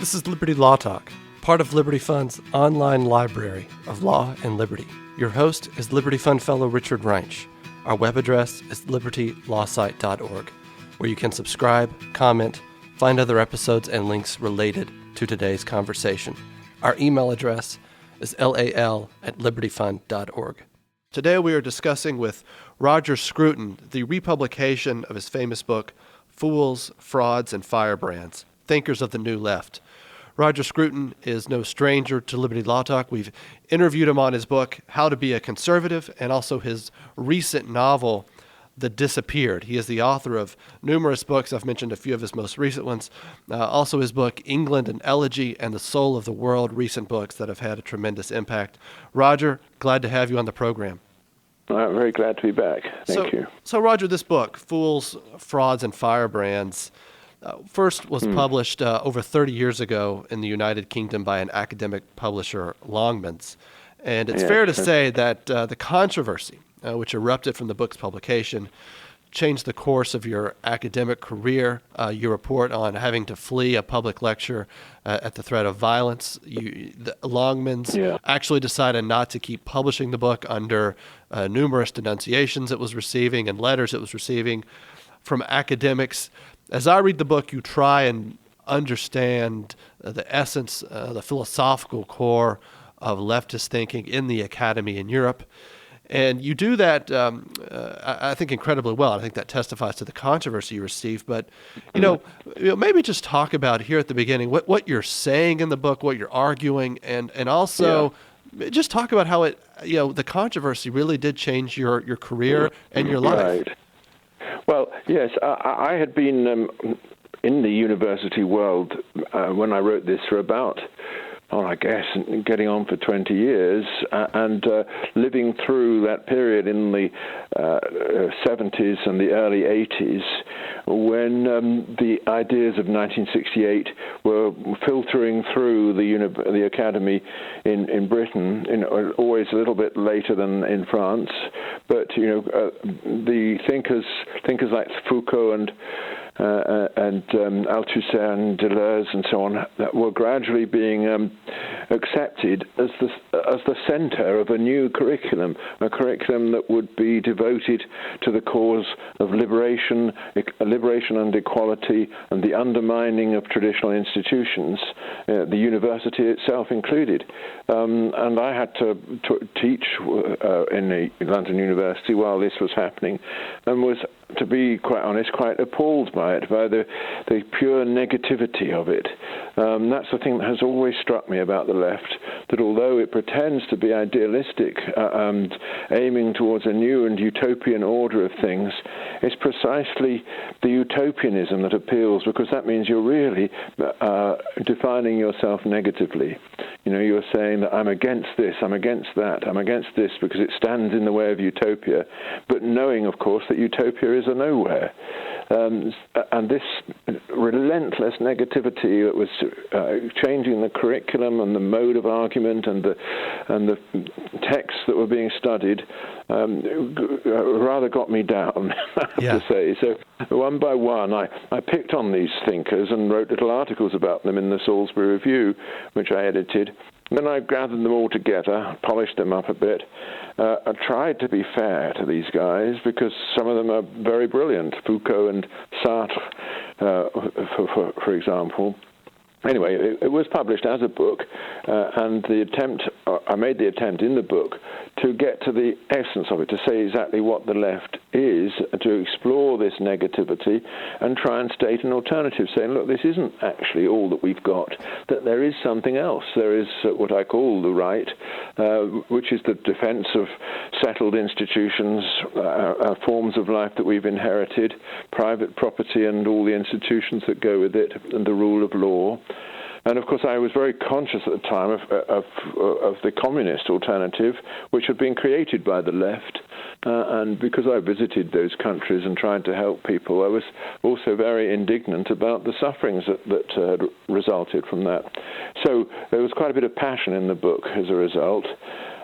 This is Liberty Law Talk, part of Liberty Fund's online library of law and liberty. Your host is Liberty Fund Fellow Richard Reinsch. Our web address is libertylawsite.org, where you can subscribe, comment, find other episodes and links related to today's conversation. Our email address is lal@libertyfund.org. Today we are discussing with Roger Scruton the republication of his famous book, Fools, Frauds, and Firebrands, Thinkers of the New Left. Roger Scruton is no stranger to Liberty Law Talk. We've interviewed him on his book, How to Be a Conservative, and also his recent novel, The Disappeared. He is the author of numerous books. I've mentioned a few of his most recent ones. Also his book, England, an Elegy, and The Soul of the World, recent books that have had a tremendous impact. Roger, glad to have you on the program. I'm very glad to be back. Thank you. So, Roger, this book, Fools, Frauds, and Firebrands, first was published over 30 years ago in the United Kingdom by an academic publisher, Longmans. And it's fair to say that the controversy which erupted from the book's publication changed the course of your academic career. You report on having to flee a public lecture at the threat of violence. Longmans actually decided not to keep publishing the book under numerous denunciations it was receiving and letters it was receiving from academics. As I read the book, you try and understand the essence, the philosophical core of leftist thinking in the academy in Europe. And you do that, I think, incredibly well. I think that testifies to the controversy you received. But, you know, maybe just talk about here at the beginning what you're saying in the book, what you're arguing, and also just talk about how it, the controversy really did change your career and your life. Right. Well, yes, I had been in the university world when I wrote this for about, I guess, getting on for 20 years, and living through that period in the 70s and the early 80s, when the ideas of 1968 were filtering through the academy in Britain, always a little bit later than in France, but the thinkers like Foucault and Althusser and Deleuze and so on that were gradually being accepted as the center of a new curriculum, a curriculum that would be devoted to the cause of liberation and equality and the undermining of traditional institutions, the university itself included. And I had to teach in the London University while this was happening, and was, to be quite honest, quite appalled by it, by the pure negativity of it. That's the thing that has always struck me about the left, that although it pretends to be idealistic and aiming towards a new and utopian order of things, it's precisely the utopianism that appeals, because that means you're really defining yourself negatively. You're saying that I'm against this, I'm against that, I'm against this because it stands in the way of utopia, but knowing, of course, that utopia is a nowhere. And this relentless negativity that was changing the curriculum and the mode of argument and the texts that were being studied rather got me down, I have to say. So one by one, I picked on these thinkers and wrote little articles about them in the Salisbury Review, which I edited. Then I gathered them all together, polished them up a bit. I tried to be fair to these guys because some of them are very brilliant, Foucault and Sartre, for example. Anyway, it was published as a book, and I made the attempt in the book to get to the essence of it, to say exactly what the left is, to explore this negativity and try and state an alternative, saying, look, this isn't actually all that we've got, that there is something else. There is what I call the right, which is the defense of settled institutions, forms of life that we've inherited, private property and all the institutions that go with it, and the rule of law. And of course, I was very conscious at the time of the communist alternative, which had been created by the left. And because I visited those countries and tried to help people, I was also very indignant about the sufferings that had resulted from that. So there was quite a bit of passion in the book as a result.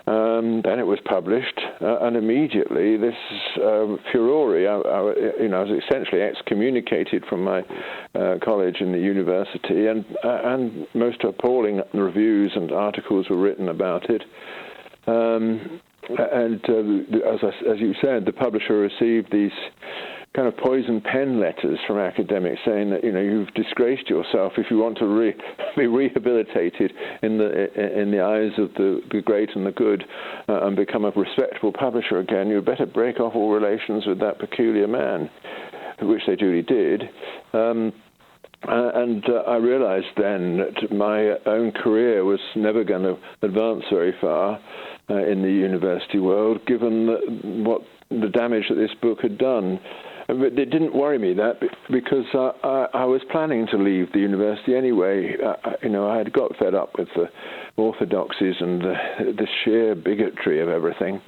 Then it was published, and immediately this furore. I was essentially excommunicated from my college and the university, and most appalling reviews and articles were written about it. As you said, the publisher received these kind of poison pen letters from academics saying that you've disgraced yourself. If you want to be rehabilitated in the eyes of the great and the good and become a respectable publisher again, you'd better break off all relations with that peculiar man, which they duly did. And I realized then that my own career was never going to advance very far in the university world, given the damage that this book had done. But it didn't worry me that because I was planning to leave the university anyway. I had got fed up with the orthodoxies and the sheer bigotry of everything.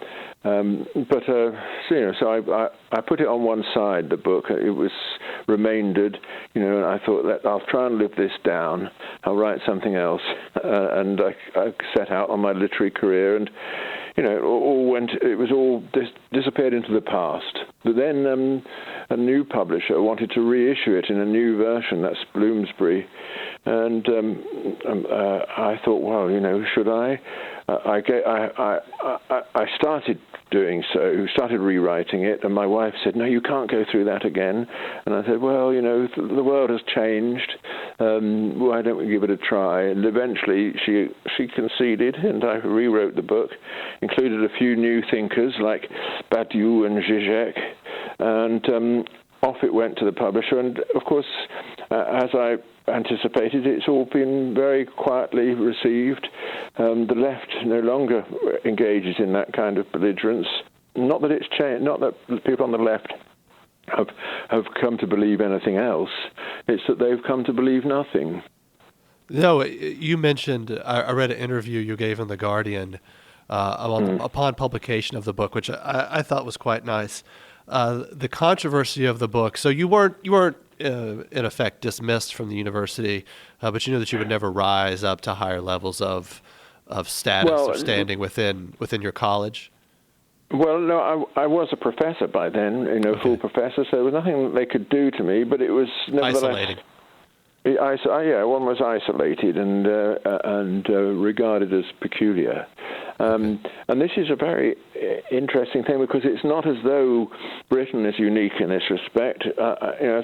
So I put it on one side, the book. It was remaindered, and I thought that I'll try and live this down. I'll write something else. And I set out on my literary career, and it was all disappeared into the past. But then a new publisher wanted to reissue it in a new version. That's Bloomsbury, and I thought, well, should I? I started doing so, started rewriting it, and my wife said, no, you can't go through that again. And I said, well, the world has changed. Why don't we give it a try? And eventually she conceded, and I rewrote the book, included a few new thinkers like Badiou and Zizek, and off it went to the publisher. And, of course, as I anticipated, it's all been very quietly received. The left no longer engages in that kind of belligerence. Not that it's changed, not that people on the left have come to believe anything else. It's that they've come to believe nothing. No, you mentioned, I read an interview you gave in The Guardian upon publication of the book, which I thought was quite nice. The controversy of the book. So you weren't in effect dismissed from the university, but you knew that you would never rise up to higher levels of status or standing within your college. Well, no, I was a professor by then, okay. Full professor, so there was nothing that they could do to me, but it was nevertheless isolating. One was isolated and regarded as peculiar. And this is a very interesting thing because it's not as though Britain is unique in this respect.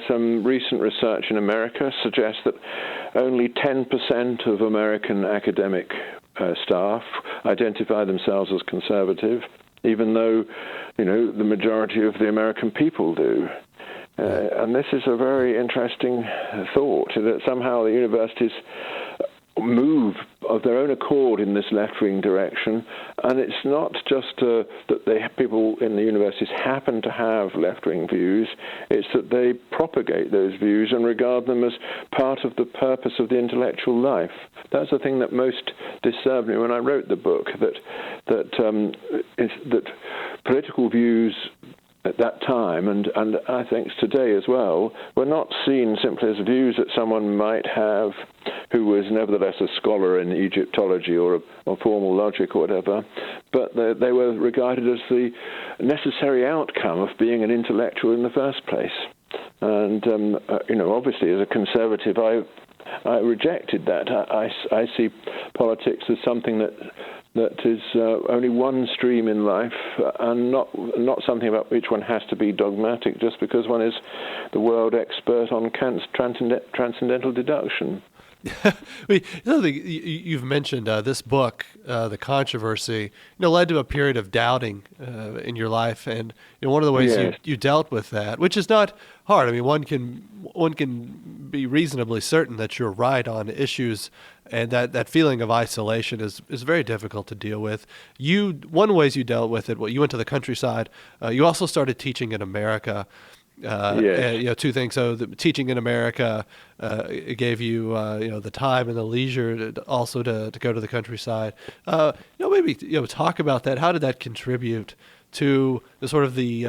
Some recent research in America suggests that only 10% of American academic staff identify themselves as conservative, even though, the majority of the American people do. And this is a very interesting thought, that somehow the universities move of their own accord in this left-wing direction, and it's not just that people in the universities happen to have left-wing views, it's that they propagate those views and regard them as part of the purpose of the intellectual life. That's the thing that most disturbed me when I wrote the book, that political views at that time, and I think today as well, were not seen simply as views that someone might have who was nevertheless a scholar in Egyptology or formal logic or whatever, but they were regarded as the necessary outcome of being an intellectual in the first place. And, obviously as a conservative, I rejected that. I see politics as something that is only one stream in life, and not something about which one has to be dogmatic just because one is the world expert on Kant's transcendental deduction. You've mentioned this book, the controversy, led to a period of doubting in your life, and one of the ways you dealt with that, which is not hard. I mean, one can be reasonably certain that you're right on issues, and that feeling of isolation is very difficult to deal with. One of the ways you dealt with it, you went to the countryside. You also started teaching in America. Two things. So the teaching in America it gave you the time and the leisure also to go to the countryside. Maybe talk about that. How did that contribute to the sort of the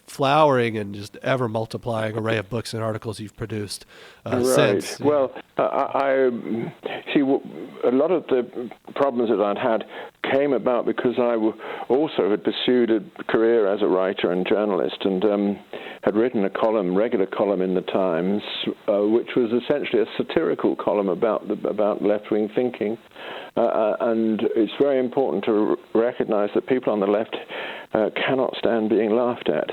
flowering and just ever multiplying array of books and articles you've produced since? Well, I see a lot of the problems that I'd had came about because I also had pursued a career as a writer and journalist, and had written a regular column in the Times, which was essentially a satirical column about left-wing thinking. And it's very important to recognize that people on the left cannot stand being laughed at.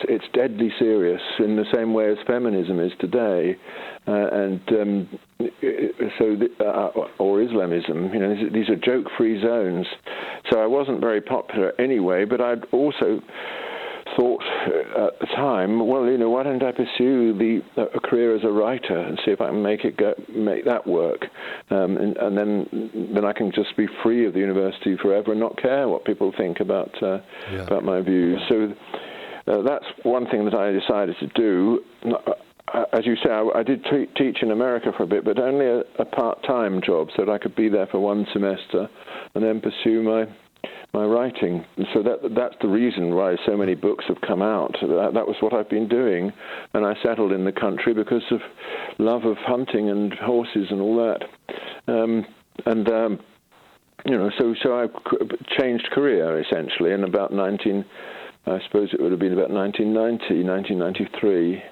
It's deadly serious in the same way as feminism is today, or Islamism. These are joke-free zones. So I wasn't very popular anyway, but I'd also thought at the time, well, why don't I pursue a career as a writer and see if I can make that work, and then I can just be free of the university forever and not care what people think about my views. So that's one thing that I decided to do. As you say, I did teach in America for a bit, but only a part-time job, so that I could be there for one semester and then pursue my writing. And so that's the reason why so many books have come out. That was what I've been doing, and I settled in the country because of love of hunting and horses and all that. So I changed career essentially in about I suppose it would have been about 1993,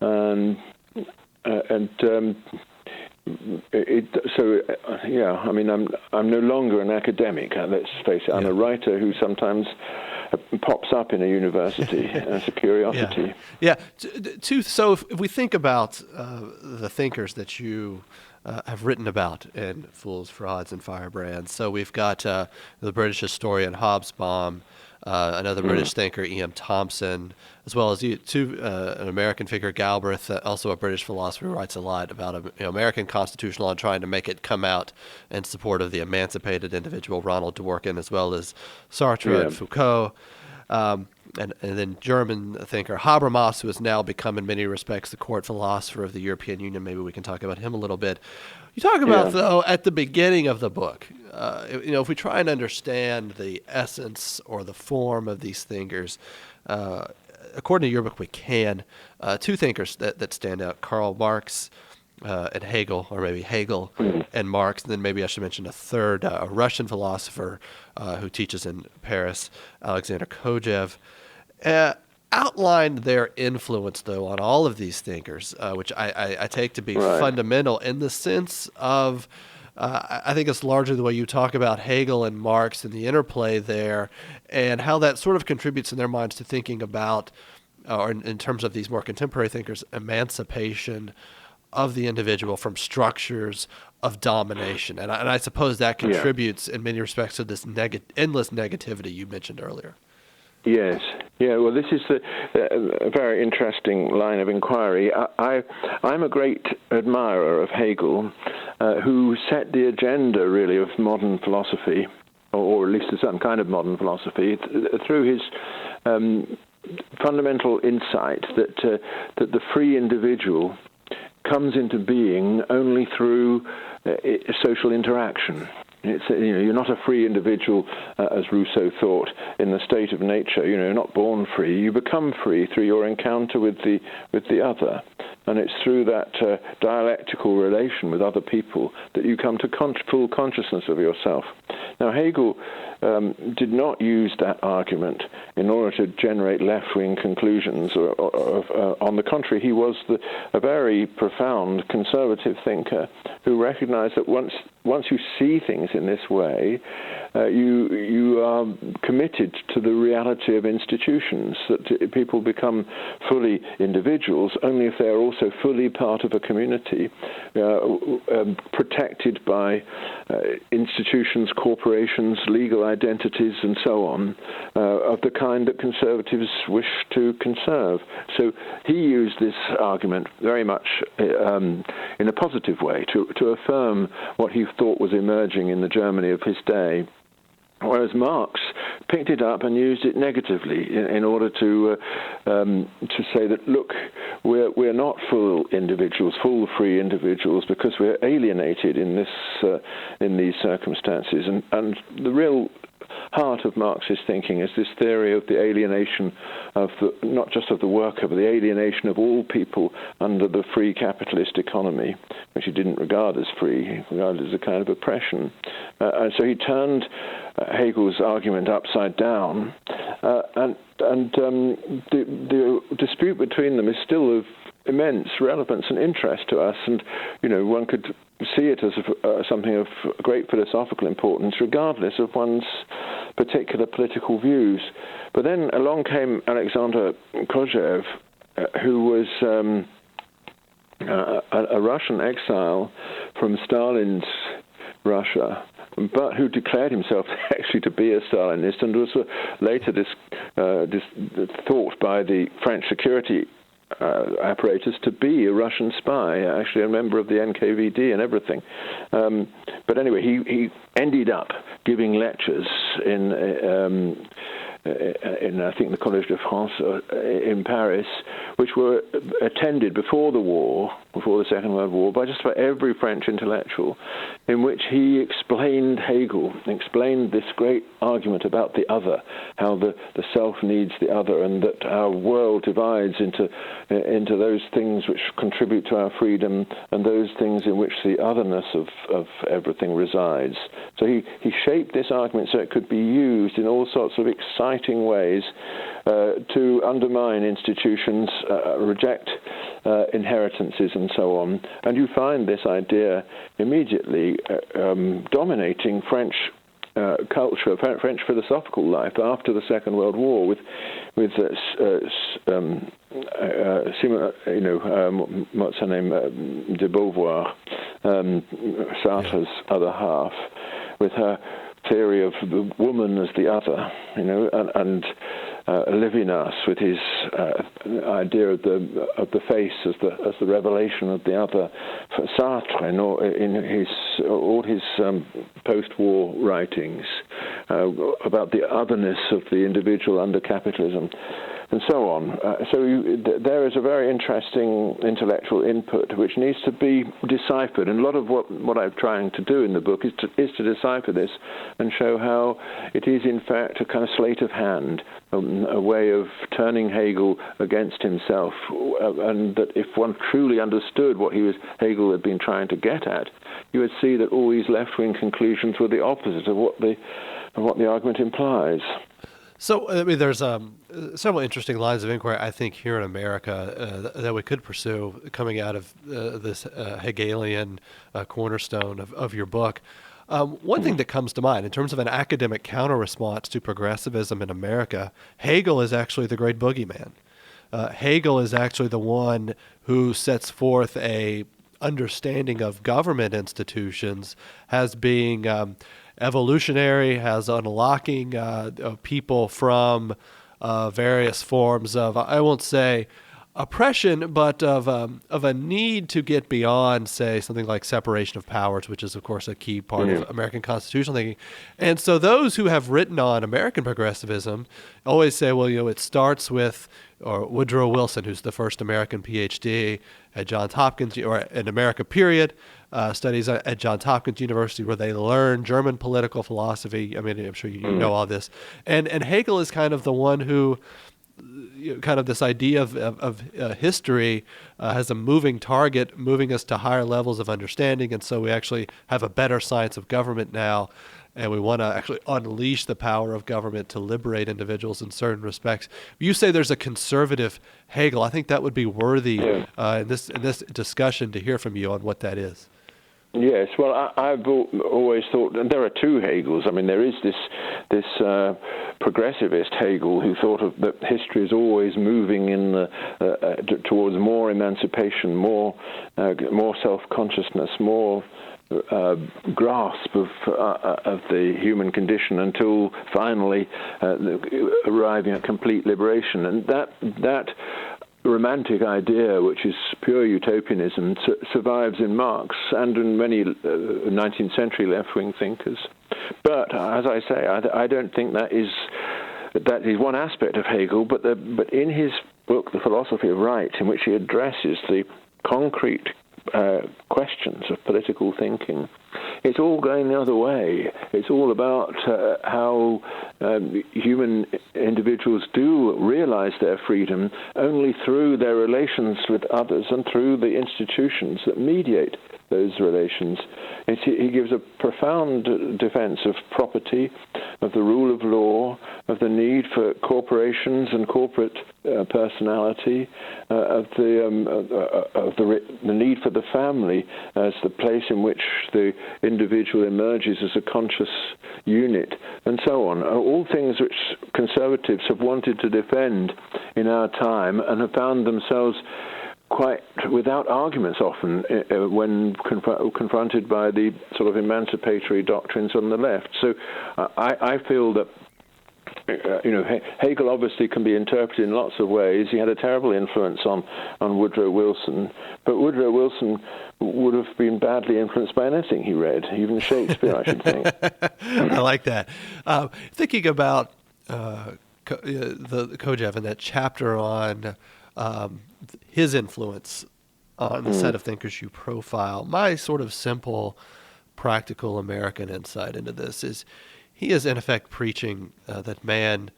I'm no longer an academic. Let's face it. I'm a writer who sometimes pops up in a university as a curiosity. So if we think about the thinkers that you have written about in Fools, Frauds, and Firebrands, so we've got the British historian Hobsbawm, another British thinker, E.M. Thompson, as well as an American figure, Galbraith, also a British philosopher who writes a lot about American constitutional law and trying to make it come out in support of the emancipated individual, Ronald Dworkin, as well as Sartre and Foucault. And then German thinker Habermas, who has now become in many respects the court philosopher of the European Union. Maybe we can talk about him a little bit. You talk about, though, at the beginning of the book, if we try and understand the essence or the form of these thinkers, according to your book, we can. Two thinkers that stand out, Karl Marx and Hegel, or maybe Hegel and Marx, and then maybe I should mention a third, a Russian philosopher who teaches in Paris, Alexander Kojev. Outlined their influence, though, on all of these thinkers, which I take to be fundamental in the sense of, I think it's largely the way you talk about Hegel and Marx and the interplay there, and how that sort of contributes in their minds to thinking about, or in terms of these more contemporary thinkers, emancipation of the individual from structures of domination. And I suppose that contributes in many respects to this endless negativity you mentioned earlier. Yes. Yeah, well, this is a very interesting line of inquiry. I'm a great admirer of Hegel, who set the agenda, really, of modern philosophy, or at least some kind of modern philosophy, through his fundamental insight that the free individual comes into being only through social interaction. You're not a free individual, as Rousseau thought, in the state of nature. You're not born free. You become free through your encounter with the other, and it's through that dialectical relation with other people that you come to full consciousness of yourself. Now, Hegel did not use that argument in order to generate left-wing conclusions. On the contrary, he was a very profound conservative thinker who recognized that once you see things in this way, you are committed to the reality of institutions, that people become fully individuals only if they're also fully part of a community, protected by institutions, corporations, legal identities, and so on, of the kind that conservatives wish to conserve. So he used this argument very much in a positive way to affirm what he thought was emerging in the Germany of his day. Whereas Marx picked it up and used it negatively in order to say that, look, we're not full individuals, full free individuals, because we're alienated in these circumstances. And the real heart of Marxist thinking is this theory of the alienation of not just of the worker, but the alienation of all people under the free capitalist economy, which he didn't regard as free, he regarded as a kind of oppression. And so he turned Hegel's argument upside down, and the dispute between them is still of immense relevance and interest to us, and one could see it as something of great philosophical importance, regardless of one's particular political views. But then along came Alexander Kojève, who was a Russian exile from Stalin's Russia, but who declared himself actually to be a Stalinist, and was later thought by the French security apparatus to be a Russian spy, actually a member of the NKVD and everything. But anyway, he ended up giving lectures in I think the Collège de France in Paris, which were attended before the Second World War, by just about every French intellectual, in which he explained Hegel, explained this great argument about the other, how the self needs the other, and that our world divides into those things which contribute to our freedom and those things in which the otherness of everything resides. So he shaped this argument so it could be used in all sorts of exciting ways to undermine institutions, reject inheritances, and so on. And you find this idea immediately dominating French culture, French philosophical life after the Second World War, with what's her name, de Beauvoir, Sartre's other half, with her theory of the woman as the other, and Levinas with his idea of the face as the revelation of the other. Sartre, in all his post-war writings about the otherness of the individual under capitalism, and so on. There is a very interesting intellectual input which needs to be deciphered, and a lot of what I'm trying to do in the book is to decipher this and show how it is in fact a kind of sleight of hand, a way of turning Hegel against himself, and that if one truly understood what Hegel had been trying to get at, you would see that all these left-wing conclusions were the opposite of what the argument implies. So, I mean, there's several interesting lines of inquiry, I think, here in America that we could pursue coming out of this Hegelian cornerstone of your book. One thing that comes to mind in terms of an academic counter-response to progressivism in America, Hegel is actually the great boogeyman. Hegel is actually the one who sets forth a understanding of government institutions as being evolutionary, as unlocking people from various forms of, I won't say oppression, but of a need to get beyond, say, something like separation of powers, which is, of course, a key part of American constitutional thinking. And so those who have written on American progressivism always say, well, it starts with Woodrow Wilson, who's the first American PhD at Johns Hopkins, or in America, period, studies at Johns Hopkins University, where they learn German political philosophy. I mean, I'm sure you know all this. And Hegel is kind of the one who, kind of this idea of history has a moving target, moving us to higher levels of understanding, and so we actually have a better science of government now, and we want to actually unleash the power of government to liberate individuals in certain respects. You say there's a conservative Hegel. I think that would be worthy in this discussion to hear from you on what that is. Yes, well, I've always thought there are two Hegels. I mean, there is this progressivist Hegel who thought of that history is always moving towards more emancipation, more self-consciousness, more grasp of the human condition, until finally arriving at complete liberation. And that romantic idea, which is pure utopianism, survives in Marx and in many 19th century left-wing thinkers. But as I say, I don't think that is one aspect of Hegel. But in his book, The Philosophy of Right, in which he addresses the concrete questions of political thinking, it's all going the other way. It's all about how human individuals do realize their freedom only through their relations with others and through the institutions that mediate those relations. He gives a profound defense of property, of the rule of law, of the need for corporations and corporate personality, of the need for the family as the place in which the individual emerges as a conscious unit, and so on. All things which conservatives have wanted to defend in our time and have found themselves quite without arguments often when confronted by the sort of emancipatory doctrines on the left. So I feel that Hegel obviously can be interpreted in lots of ways. He had a terrible influence on Woodrow Wilson, but Woodrow Wilson would have been badly influenced by anything he read, even Shakespeare, I should think. I like that. Thinking about the Kojève and that chapter on his influence on the set of thinkers you profile, my sort of simple, practical American insight into this is he is in effect preaching that man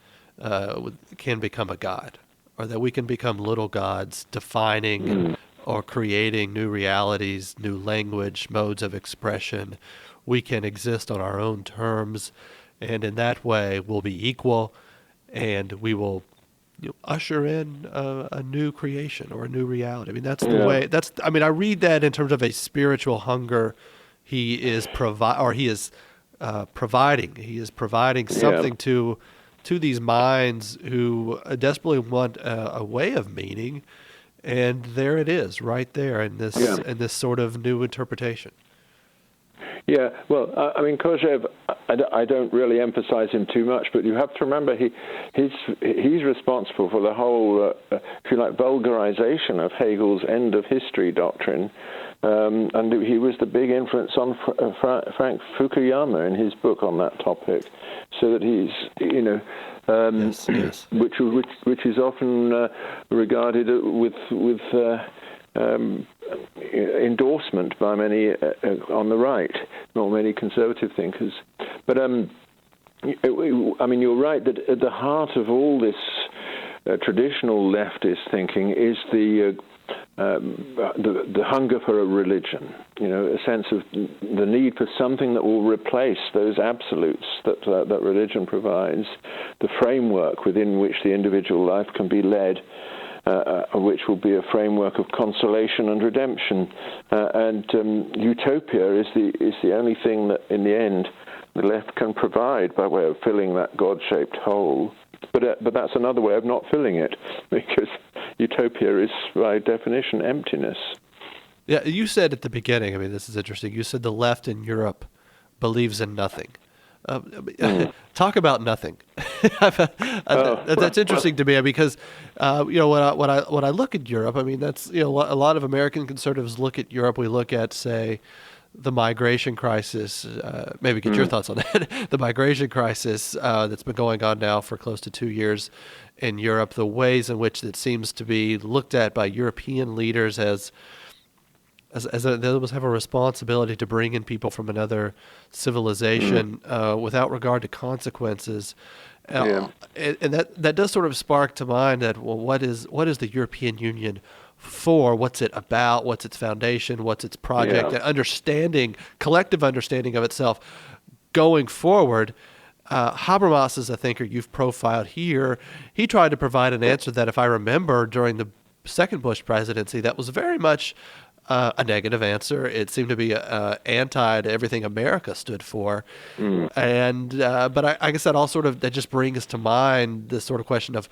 can become a god, or that we can become little gods, defining or creating new realities, new language, modes of expression. We can exist on our own terms, and in that way we'll be equal, and we will usher in a new creation or a new reality. I mean, that's the way. I read that in terms of a spiritual hunger. He is providing. He is providing something to these minds who desperately want a way of meaning, and there it is, right there in this sort of new interpretation. Yeah, well, Kojève, I don't really emphasize him too much, but you have to remember he's responsible for the whole, if you like, vulgarization of Hegel's end of history doctrine, and he was the big influence on Frank Fukuyama in his book on that topic, so that he's, yes. which is often regarded with endorsement by many on the right, not many conservative thinkers. But you're right that at the heart of all this traditional leftist thinking is the hunger for a religion, a sense of the need for something that will replace those absolutes that religion provides, the framework within which the individual life can be led, which will be a framework of consolation and redemption, and utopia is the only thing that, in the end, the left can provide by way of filling that God-shaped hole. But that's another way of not filling it, because utopia is, by definition, emptiness. Yeah, you said at the beginning. This is interesting. You said the left in Europe believes in nothing. Talk about nothing. That's interesting to me because when I look at Europe, that's a lot of American conservatives look at Europe. We look at, say, the migration crisis. Maybe get your thoughts on that. The migration crisis that's been going on now for close to 2 years in Europe. The ways in which it seems to be looked at by European leaders as they almost have a responsibility to bring in people from another civilization without regard to consequences. And that does sort of spark to mind that, well, what is the European Union for? What's it about? What's its foundation? What's its project? And collective understanding of itself going forward. Habermas is a thinker you've profiled here. He tried to provide an answer that, if I remember, during the second Bush presidency, that was very much a negative answer. It seemed to be anti to everything America stood for, but I guess that just brings to mind this sort of question of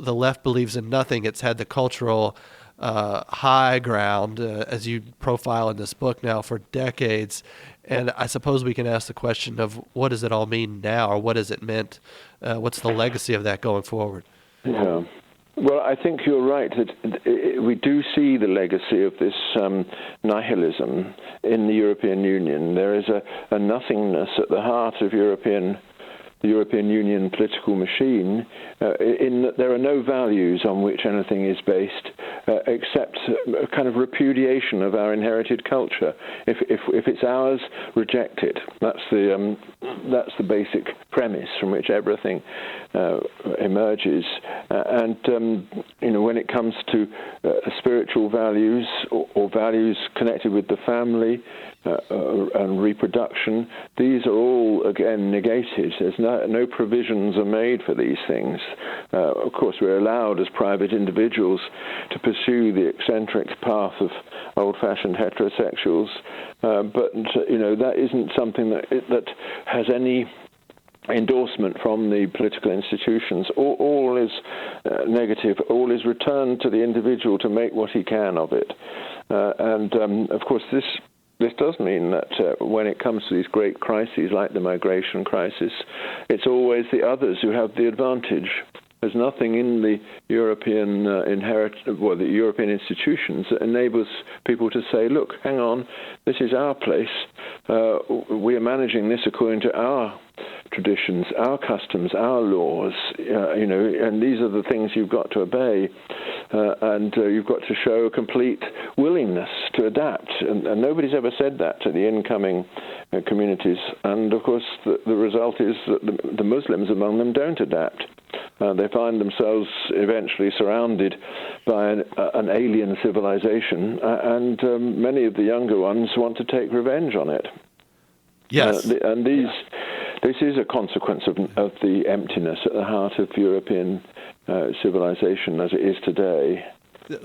the left believes in nothing. It's had the cultural high ground, as you profile in this book now, for decades, and I suppose we can ask the question of what does it all mean now, or what has it meant? What's the legacy of that going forward? Yeah. Well, I think you're right that we do see the legacy of this nihilism in the European Union. There is a nothingness at the heart of European the European Union political machine, in that there are no values on which anything is based, except a kind of repudiation of our inherited culture. If it's ours, reject it. That's the basic premise from which everything emerges. And when it comes to spiritual values or values connected with the family and reproduction, these are all again negated. There's no provisions are made for these things. Of course, we're allowed as private individuals to pursue the eccentric path of old-fashioned heterosexuals, but that isn't something that has any endorsement from the political institutions. All is negative. All is returned to the individual to make what he can of it. Of course, this does mean that when it comes to these great crises like the migration crisis, it's always the others who have the advantage. There's nothing in the European the European institutions that enables people to say, look, hang on, this is our place. We are managing this according to our traditions, our customs, our laws, and these are the things you've got to obey, and you've got to show a complete willingness to adapt. And nobody's ever said that to the incoming communities. And of course, the result is that the Muslims among them don't adapt. They find themselves eventually surrounded by an alien civilization, and many of the younger ones want to take revenge on it. Yes. This is a consequence of the emptiness at the heart of European civilization as it is today.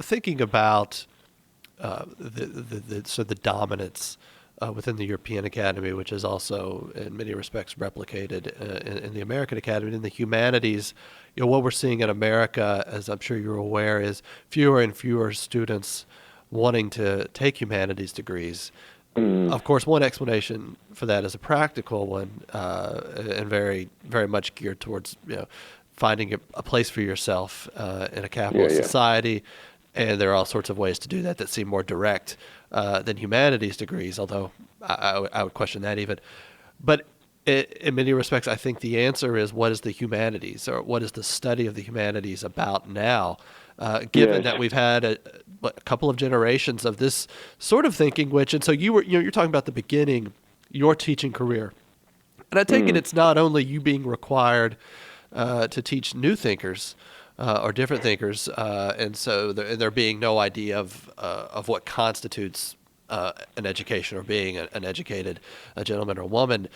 Thinking about the dominance within the European Academy, which is also in many respects replicated in the American Academy, in the humanities, what we're seeing in America, as I'm sure you're aware, is fewer and fewer students wanting to take humanities degrees. Of course, one explanation for that is a practical one, and very, very much geared towards finding a place for yourself in a capitalist society. And there are all sorts of ways to do that seem more direct than humanities degrees, although I would question that even. But in many respects, I think the answer is, what is the humanities, or what is the study of the humanities about now? Given that we've had a couple of generations of this sort of thinking, and so you're talking about the beginning, your teaching career, and I take it it's not only you being required to teach new thinkers or different thinkers, and so there being no idea of what constitutes an education or being an educated gentleman or woman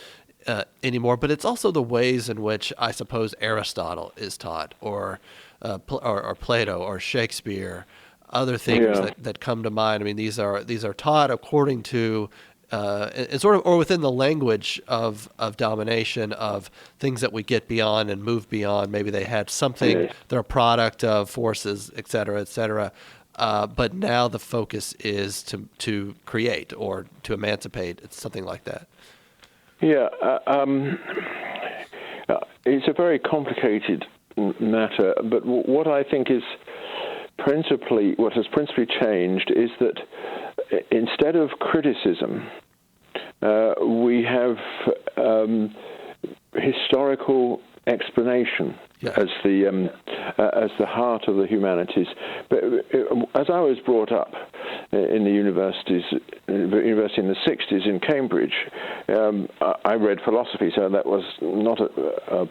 anymore, but it's also the ways in which I suppose Aristotle is taught, or Plato or Shakespeare, other thinkers that come to mind. I mean, these are taught according to and sort of, or within the language of domination, of things that we get beyond and move beyond. Maybe they had something, they're a product of forces, et cetera, but now the focus is to create or to emancipate. It's something like that. Yeah, it's a very complicated matter, but what I think is what has principally changed is that instead of criticism, we have historical explanation as the heart of the humanities. But as I was brought up in the university in the 60s in Cambridge, I read philosophy, so that was not a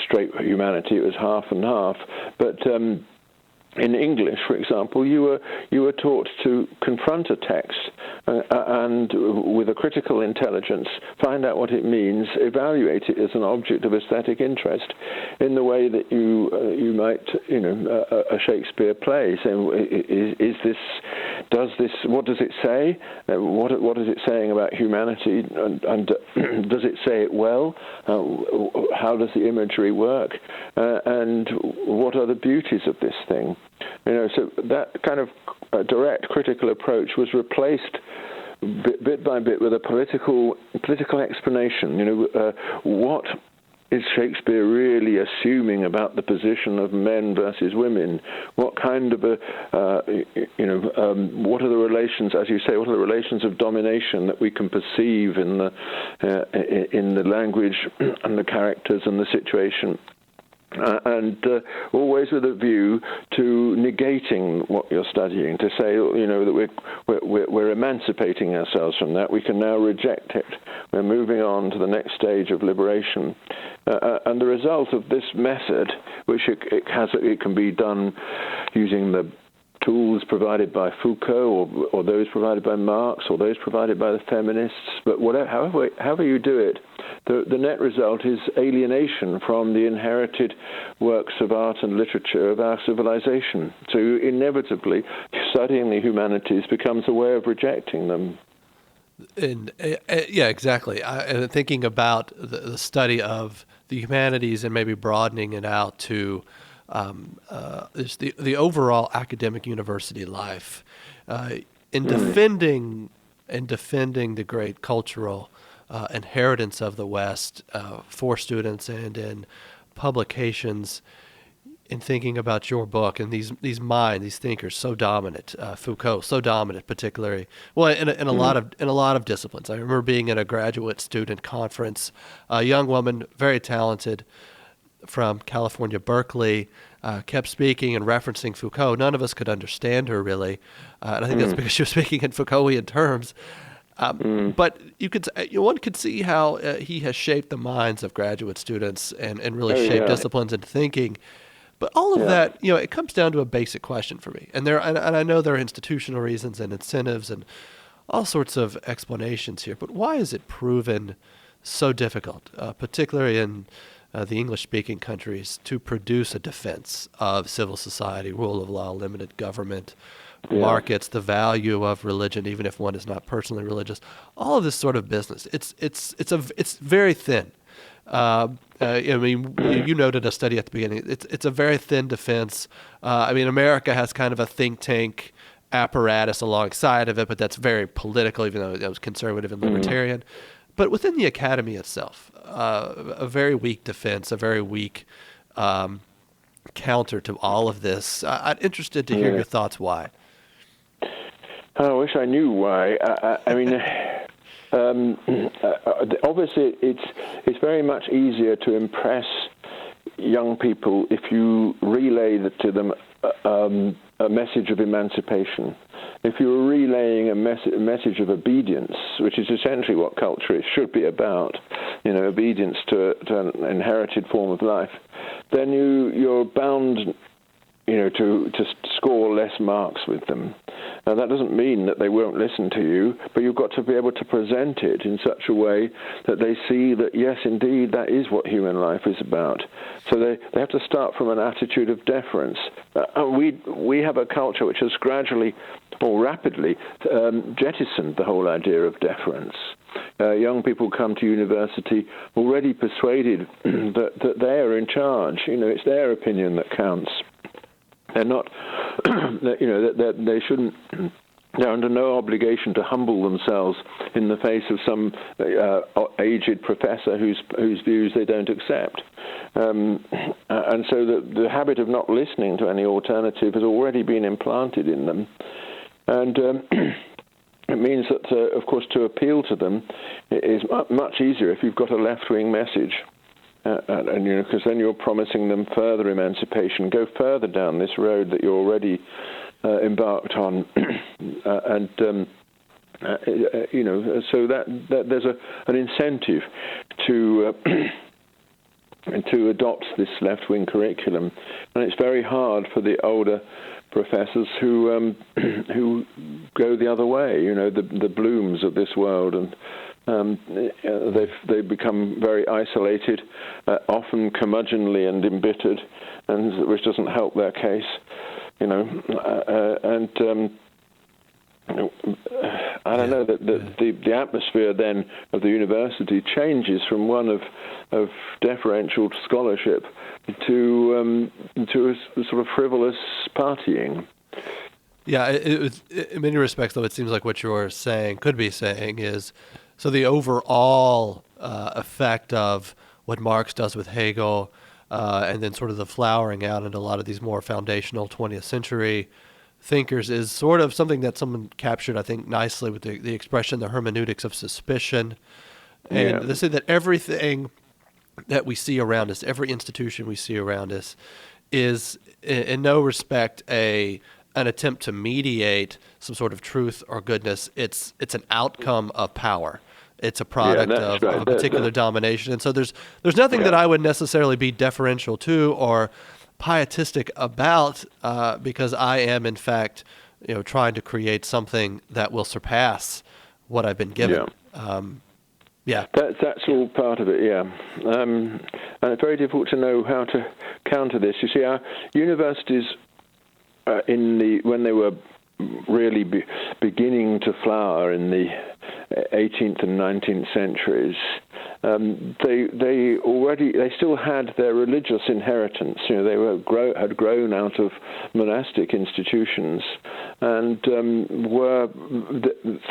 straight humanity. It was half and half. But in English, for example, you were taught to confront a text and with a critical intelligence, find out what it means, evaluate it as an object of aesthetic interest, in the way that you might, a Shakespeare play. So, what does it say? What is it saying about humanity? And does it say it well? How does the imagery work? And what are the beauties of this thing? So that kind of direct critical approach was replaced bit by bit with a political explanation. What is Shakespeare really assuming about the position of men versus women? What kind of what are the relations, as you say, what are the relations of domination that we can perceive in the language and the characters and the situation? And always with a view to negating what you're studying, to say, that we're emancipating ourselves from that. We can now reject it. We're moving on to the next stage of liberation. And the result of this method, which it can be done using the tools provided by Foucault or those provided by Marx or those provided by the feminists, but however you do it, the net result is alienation from the inherited works of art and literature of our civilization. So inevitably, studying the humanities becomes a way of rejecting them. And yeah, exactly. And thinking about the study of the humanities and maybe broadening it out to is the overall academic university life in defending the great cultural inheritance of the West for students and in publications. In thinking about your book and these thinkers so dominant, Foucault so dominant, particularly in a lot of disciplines. I remember being at a graduate student conference, a young woman, very talented, from California, Berkeley, kept speaking and referencing Foucault. None of us could understand her really, and I think that's because she was speaking in Foucaultian terms. But one could see how he has shaped the minds of graduate students and really shaped disciplines and thinking. But all of that, it comes down to a basic question for me. And I know there are institutional reasons and incentives and all sorts of explanations here. But why is it proven so difficult, particularly in the English-speaking countries, to produce a defense of civil society, rule of law, limited government, markets, the value of religion, even if one is not personally religious, all of this sort of business? It's very thin. You noted a study at the beginning. It's a very thin defense. America has kind of a think tank apparatus alongside of it, but that's very political, even though it was conservative and libertarian. But within the academy itself, a very weak defense, a very weak counter to all of this. I'm interested to hear your thoughts. Why? I wish I knew why. Obviously, it's very much easier to impress young people if you relay to them a message of emancipation. If you're relaying a message of obedience, which is essentially what culture should be about, obedience to an inherited form of life, then you're bound, to score less marks with them. Now, that doesn't mean that they won't listen to you, but you've got to be able to present it in such a way that they see that, yes, indeed, that is what human life is about. So they have to start from an attitude of deference. We have a culture which has gradually or rapidly jettisoned the whole idea of deference. Young people come to university already persuaded that they are in charge. It's their opinion that counts. They're not, they shouldn't. They're under no obligation to humble themselves in the face of some aged professor whose views they don't accept. And so the habit of not listening to any alternative has already been implanted in them. And it means that, of course, to appeal to them is much easier if you've got a left-wing message. Because then you're promising them further emancipation, go further down this road that you're already embarked on, so that there's an incentive to adopt this left-wing curriculum, and it's very hard for the older professors who go the other way, the Blooms of this world, and they've become very isolated, often curmudgeonly and embittered, and which doesn't help their case, I don't know that the atmosphere then of the university changes from one of deferential scholarship to a sort of frivolous partying. Yeah, in many respects, though, it seems like what you're saying, could be saying, is so the overall effect of what Marx does with Hegel, and then sort of the flowering out into a lot of these more foundational 20th century thinkers is sort of something that someone captured, I think, nicely with the expression, the hermeneutics of suspicion. And they say that everything that we see around us, every institution we see around us, is in no respect an attempt to mediate some sort of truth or goodness. It's an outcome of power. It's a product of a particular domination. And so there's nothing that I would necessarily be deferential to or pietistic about, because I am in fact, trying to create something that will surpass what I've been given. That's all part of it. And it's very difficult to know how to counter this. You see, our universities when they were really beginning to flower in the 18th and 19th centuries, they still had their religious inheritance. They had grown out of monastic institutions, and were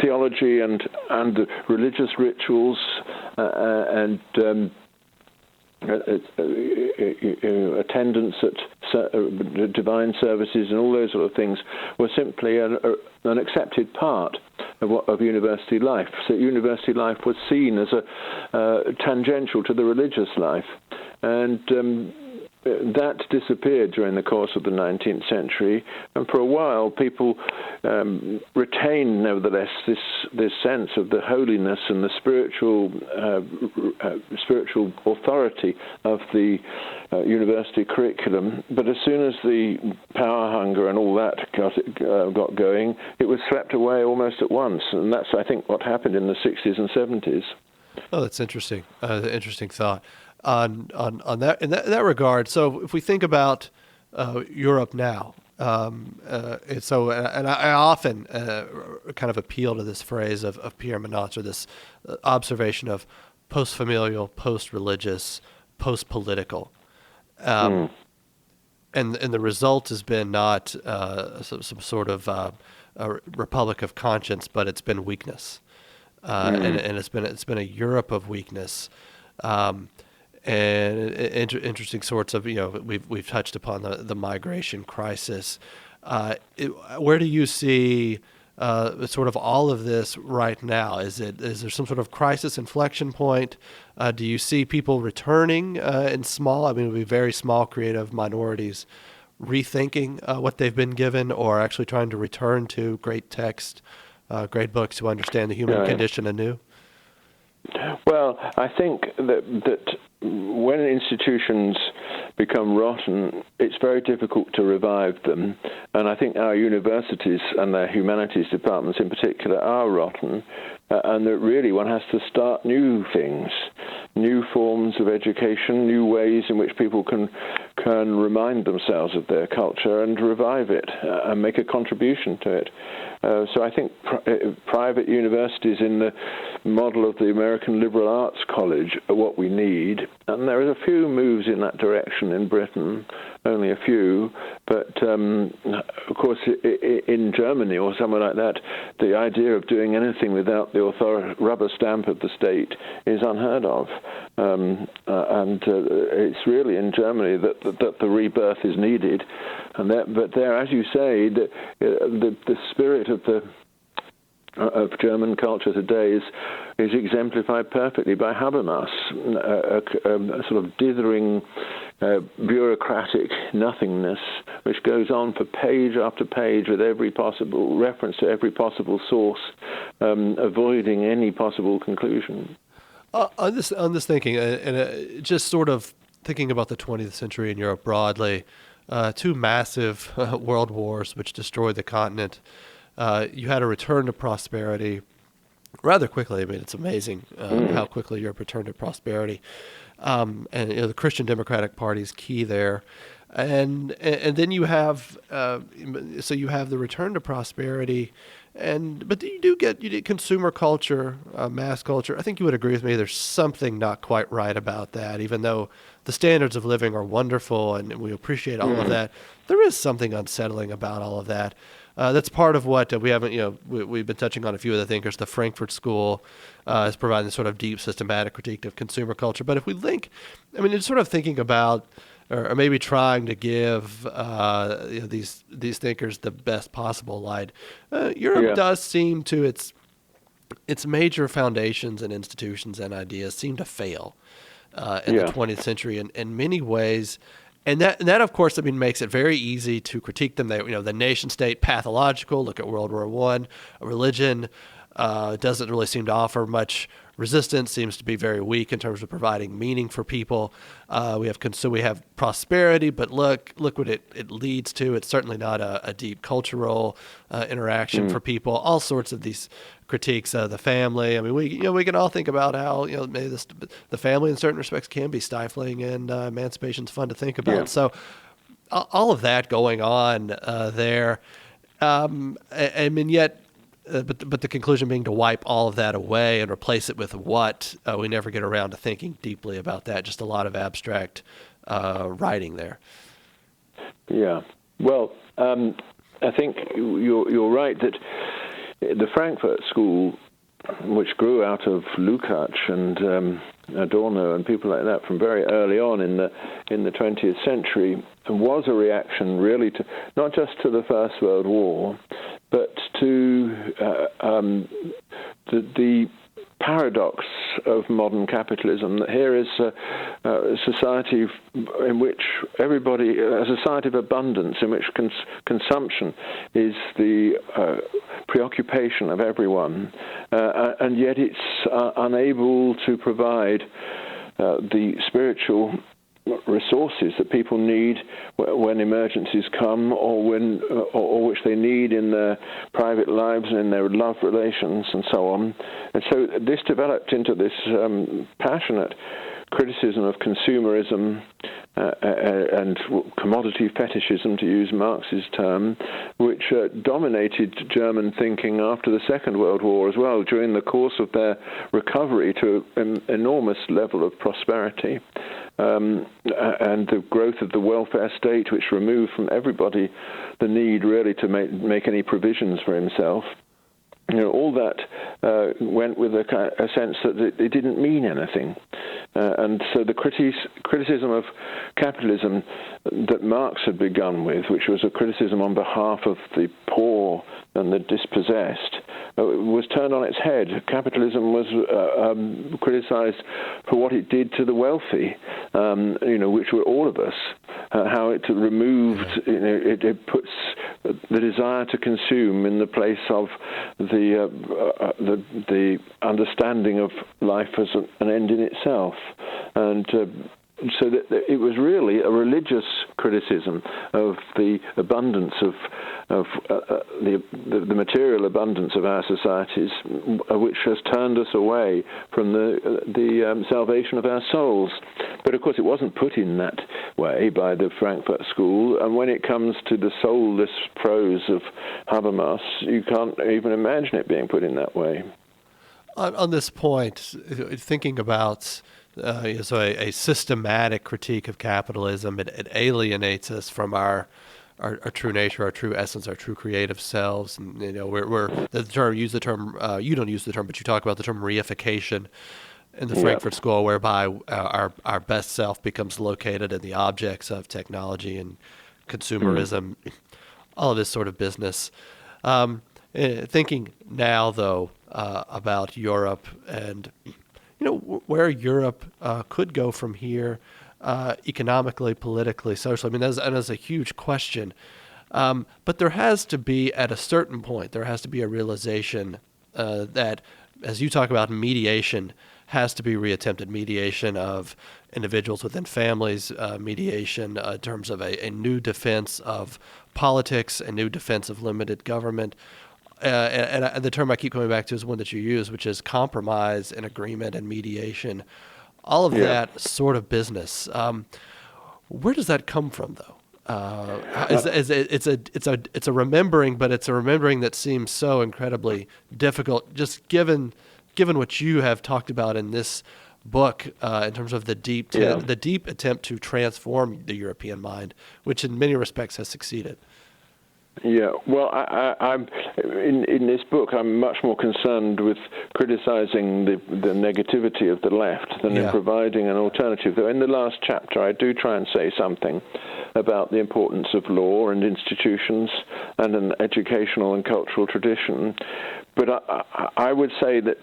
theology and religious rituals and attendance at divine services and all those sort of things were simply an accepted part of university life. So university life was seen as a tangential to the religious life, and that disappeared during the course of the 19th century, and for a while people retained, nevertheless, this sense of the holiness and the spiritual authority of the university curriculum. But as soon as the power hunger and all that got going, it was swept away almost at once, and that's, I think, what happened in the 60s and 70s. Oh, that's interesting. Interesting thought. On that in that regard. So if we think about Europe now, and I often kind of appeal to this phrase of Pierre Monod, or this observation of post-familial, post-religious, post-political, and the result has been not some sort of a republic of conscience, but it's been weakness, and it's been a Europe of weakness. And interesting sorts of, we've touched upon the migration crisis. Where do you see sort of all of this right now? Is there some sort of crisis inflection point? Do you see people returning in small, it would be very small creative minorities, rethinking what they've been given, or actually trying to return to great text, great books to understand the human condition anew? Well, I think that when institutions become rotten, it's very difficult to revive them. And I think our universities and their humanities departments in particular are rotten, and that really one has to start new things, new forms of education, new ways in which people can remind themselves of their culture and revive it and make a contribution to it. So I think private universities in the model of the American Liberal Arts College are what we need. And there are a few moves in that direction in Britain, only a few. But, of course, in Germany or somewhere like that, the idea of doing anything without the rubber stamp of the state is unheard of. And it's really in Germany that the rebirth is needed. But there, as you say, the spirit of German culture today is exemplified perfectly by Habermas, a sort of dithering bureaucratic nothingness which goes on for page after page with every possible reference to every possible source, avoiding any possible conclusion. On this thinking, and just sort of thinking about the 20th century in Europe broadly, two massive world wars which destroyed the continent. You had a return to prosperity rather quickly. It's amazing how quickly Europe returned to prosperity. And the Christian Democratic Party is key there. and then you have so you have the return to prosperity, but you get consumer culture, mass culture. I think you would agree with me. There's something not quite right about that, even though the standards of living are wonderful and we appreciate all of that. There is something unsettling about all of that. That's part of what we haven't, we've been touching on a few of the thinkers. The Frankfurt School is providing this sort of deep systematic critique of consumer culture. But if we link, I mean, it's sort of thinking about, or maybe trying to give these thinkers the best possible light. Europe does seem to its major foundations and institutions and ideas seem to fail in the 20th century in many ways. And that, of course, I mean, makes it very easy to critique them. They, the nation state pathological. Look at World War I. Religion doesn't really seem to offer much resistance. Seems to be very weak in terms of providing meaning for people. We have prosperity, but look what it leads to. It's certainly not a deep cultural interaction for people. All sorts of these critiques of the family. I mean, we can all think about how maybe the family in certain respects can be stifling, and emancipation's fun to think about. So all of that going on there. I mean, yet, but the conclusion being to wipe all of that away and replace it with what? We never get around to thinking deeply about that. Just a lot of abstract writing there. Yeah. Well, I think you're right that the Frankfurt School, which grew out of Lukács and Adorno and people like that from very early on in the 20th century, was a reaction really to not just to the First World War, but to the paradox of modern capitalism, that here is a society in which a society of abundance, in which consumption is the preoccupation of everyone, and yet it's unable to provide the spiritual resources that people need when emergencies come, or which they need in their private lives and in their love relations and so on. And so this developed into this passionate criticism of consumerism and commodity fetishism, to use Marx's term, which dominated German thinking after the Second World War as well, during the course of their recovery to an enormous level of prosperity. And the growth of the welfare state, which removed from everybody the need really to make any provisions for himself. All that went with a sense that it didn't mean anything. And so the criticism of capitalism that Marx had begun with, which was a criticism on behalf of the poor and the dispossessed, was turned on its head. Capitalism was criticized for what it did to the wealthy, which were all of us. How it removed, it puts the desire to consume in the place of the understanding of life as an end in itself, and so that it was really a religious criticism of the abundance of the material abundance of our societies, which has turned us away from the salvation of our souls. But of course, it wasn't put in that way by the Frankfurt School. And when it comes to the soulless prose of Habermas, you can't even imagine it being put in that way. On this point, thinking about a systematic critique of capitalism, it alienates us from our true nature, our true essence, our true creative selves. And, we're the term, use the term, you don't use the term, but you talk about the term reification in the Frankfurt School, whereby our best self becomes located in the objects of technology and consumerism, all of this sort of business. Thinking now, though, about Europe and where Europe could go from here, economically, politically, socially. I mean, that's a huge question. But there has to be, at a certain point, there has to be a realization that, as you talk about, mediation has to be reattempted. Mediation of individuals within families, mediation in terms of a new defense of politics, a new defense of limited government. And the term I keep coming back to is one that you use, which is compromise and agreement and mediation. All of that sort of business. Where does that come from, though? It's a remembering, but it's a remembering that seems so incredibly difficult, just given what you have talked about in this book in terms of the deep attempt to transform the European mind, which in many respects has succeeded. Yeah, well, I'm in this book. I'm much more concerned with criticizing the negativity of the left than in providing an alternative. Though in the last chapter, I do try and say something about the importance of law and institutions and an educational and cultural tradition. But I would say that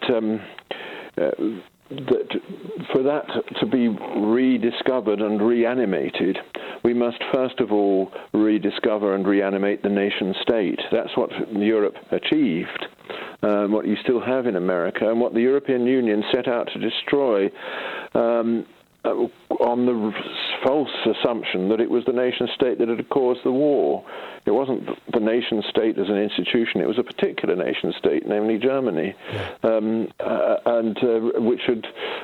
for that to be rediscovered and reanimated, we must first of all rediscover and reanimate the nation state. That's what Europe achieved, what you still have in America, and what the European Union set out to destroy on the false assumption that it was the nation state that had caused the war. It wasn't the nation state as an institution. It was a particular nation state, namely Germany,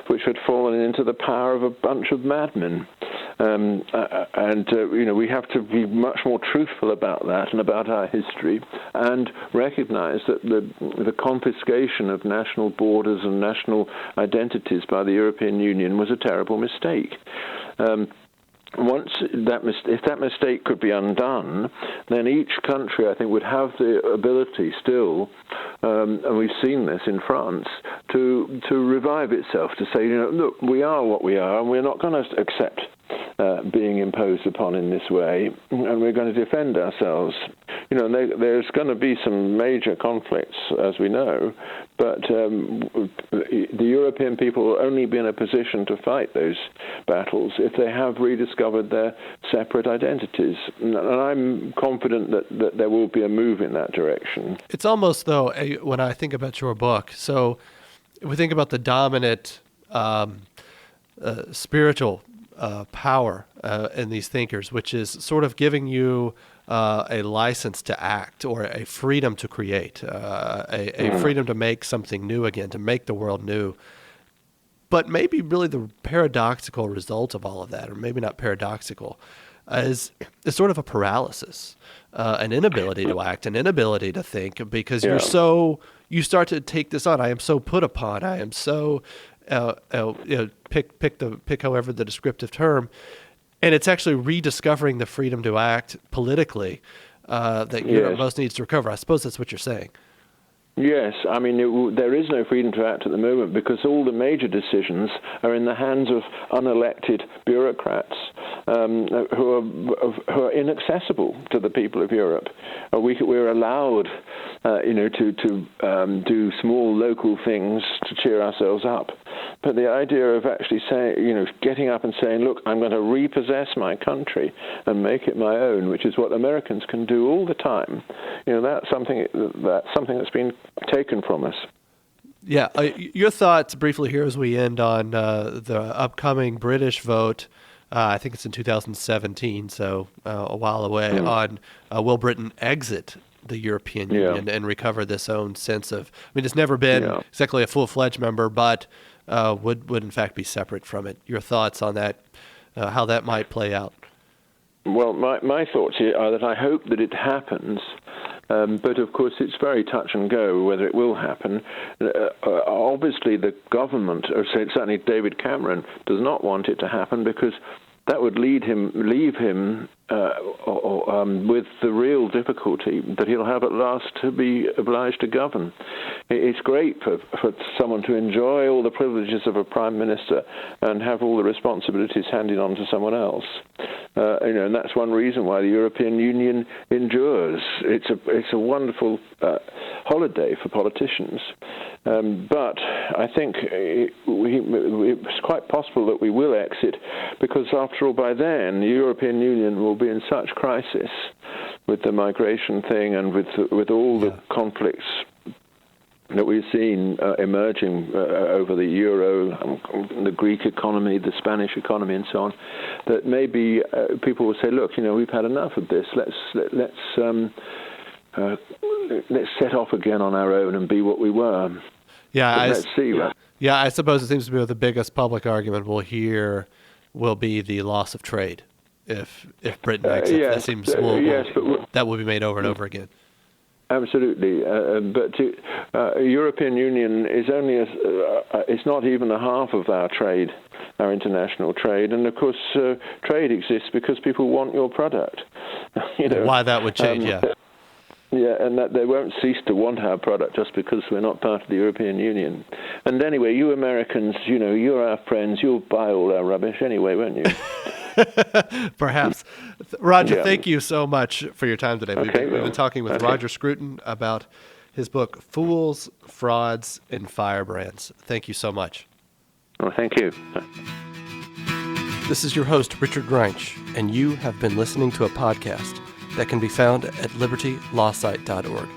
which had fallen into the power of a bunch of madmen. We have to be much more truthful about that and about our history, and recognize that the confiscation of national borders and national identities by the European Union was a terrible mistake. If that mistake could be undone, then each country, I think, would have the ability still, and we've seen this in France, to revive itself, to say, look, we are what we are, and we're not going to accept being imposed upon in this way, and we're going to defend ourselves. There's going to be some major conflicts, as we know, but the European people will only be in a position to fight those battles if they have rediscovered their separate identities. And I'm confident that there will be a move in that direction. It's almost, though, when I think about your book, so if we think about the dominant spiritual power in these thinkers, which is sort of giving you a license to act, or a freedom to create, a freedom to make something new again, to make the world new. But maybe really the paradoxical result of all of that, or maybe not paradoxical, is sort of a paralysis, an inability to act, an inability to think, because you start to take this on. I am so put upon. I am so pick however the descriptive term, and it's actually rediscovering the freedom to act politically that Europe most needs to recover. I suppose that's what you're saying. Yes, I mean, there is no freedom to act at the moment because all the major decisions are in the hands of unelected bureaucrats who are inaccessible to the people of Europe. We're allowed, to do small local things to cheer ourselves up. But the idea of actually saying, getting up and saying, look, I'm going to repossess my country and make it my own, which is what Americans can do all the time. That's something that's been taken from us. Yeah. Your thoughts briefly here as we end on the upcoming British vote. I think it's in 2017, so a while away, on will Britain exit the European Union and recover this own sense of, it's never been exactly a full-fledged member, but would in fact be separate from it. Your thoughts on that, how that might play out? Well, my thoughts here are that I hope that it happens, but of course it's very touch and go whether it will happen. Obviously the government, or certainly David Cameron, does not want it to happen because that would leave him with the real difficulty that he'll have at last to be obliged to govern. It's great for someone to enjoy all the privileges of a prime minister and have all the responsibilities handed on to someone else. And that's one reason why the European Union endures. It's a wonderful holiday for politicians. But I think it's quite possible that we will exit because, after all, by then the European Union will be in such crisis with the migration thing and with all the conflicts that we've seen emerging over the euro, the Greek economy, the Spanish economy, and so on, that maybe people will say, "Look, we've had enough of this. Let's set off again on our own and be what we were." Yeah, let's see. Right? Yeah, I suppose it seems to be the biggest public argument we'll hear will be the loss of trade. if Britain exits. Yes, That seems yes, but that will be made over and over again. absolutely. But European Union is only it's not even a half of our trade, our international trade, and of course trade exists because people want your product. Why that would change? Yeah, and that they won't cease to want our product just because we're not part of the European Union. And anyway, you Americans, you're our friends. You'll buy all our rubbish anyway, won't you? Perhaps. Roger, thank you so much for your time today. We've been talking with Roger Scruton about his book, Fools, Frauds, and Firebrands. Thank you so much. Well, thank you. This is your host, Richard Greinch, and you have been listening to a podcast that can be found at libertylawsite.org,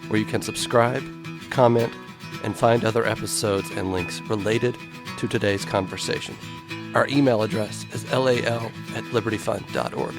where you can subscribe, comment, and find other episodes and links related to today's conversation. Our email address is lal@libertyfund.org.